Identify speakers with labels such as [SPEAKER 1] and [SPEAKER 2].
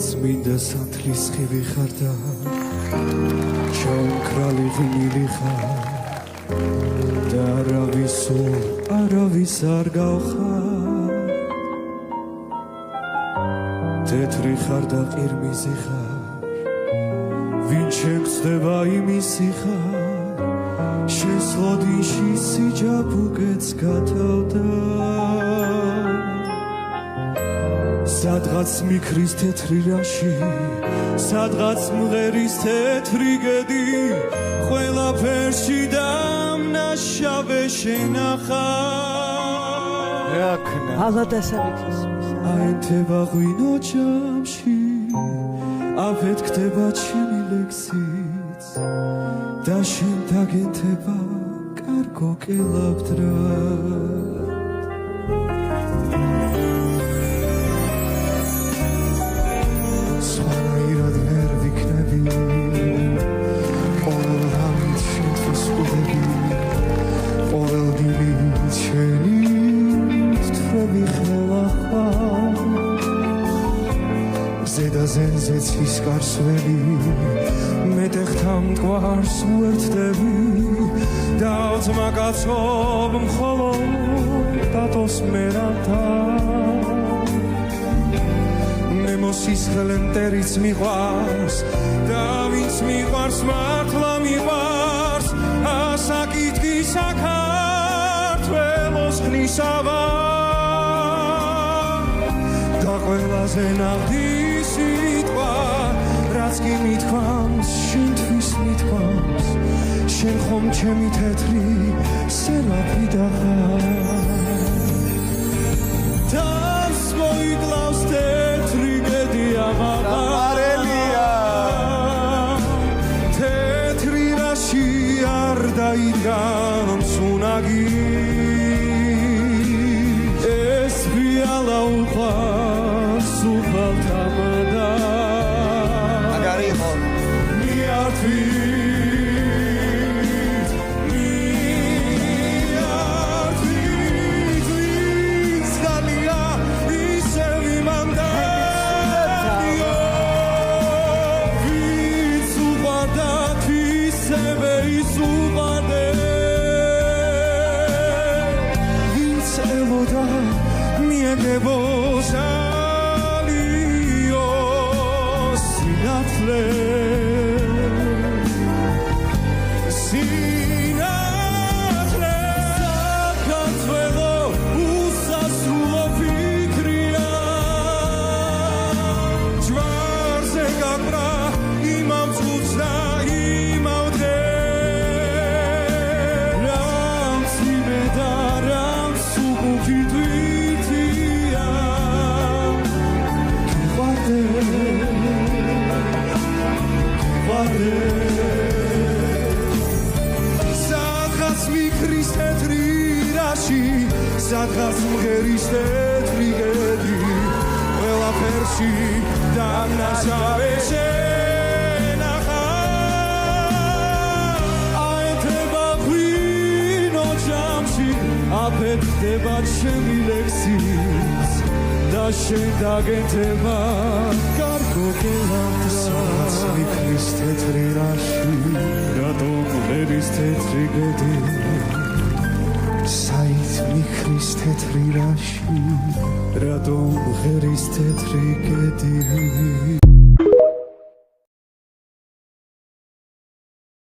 [SPEAKER 1] წმინდა სათლის ხივი ხარ და ჩაუქრალი ღიმილი ხარ და არავის არ გავხარ თეთრი ხარ და ყირმიზი ხარ ვინ შეგწდება იმისი ხარ შესლოდინში სიჯაბუკეც გათავდა სადღაც მიქრის თეთრი რაში სადღაც მღერის თეთრი გედი ყველაფერში დამნაშავე შენახარ
[SPEAKER 2] ალადასავეთის
[SPEAKER 1] აინთება ღვინო ჯამში აფეთქდება ჩემი ლექსიც და შენ დაგენთება კარგო კელავდრა ზენზეც ის კარსველი მეტეხთან მტკვარს უერთდები და ოცმა კაცობ მხოლოდ დატოს მერათა მე მოსისხლე მტერიც მიყვარს და ვინც მიყვარს მართლა მიყვარს ასაკითი საქართველოს ხნისავა და ყველაზე ნაღდი რაც კი მithქვამს, შენთვის მithქვამს, შენ ხომ ჩემი თეთრი სერაფი და ხარ. თავს მოიკლავს თეთრი გედი აღარელია, თეთრი რაში არ დაიდგამს უნაგი, ეს ვიალა უყვარს უხალთამადა. სადღაც მღერის თეთრი გედი ყველაფერში დამნაშავე შენახარ აინთება ღვინო ჯამში აფეთქდება ჩემი ლექსიც და შენ დაგენთება კარგო კელავდრა მიქრის თეთრი რაში რატომ მღერის თეთრი გედი საით მიქრის თეთრი რაში რატომ მღერის თეთრი გედი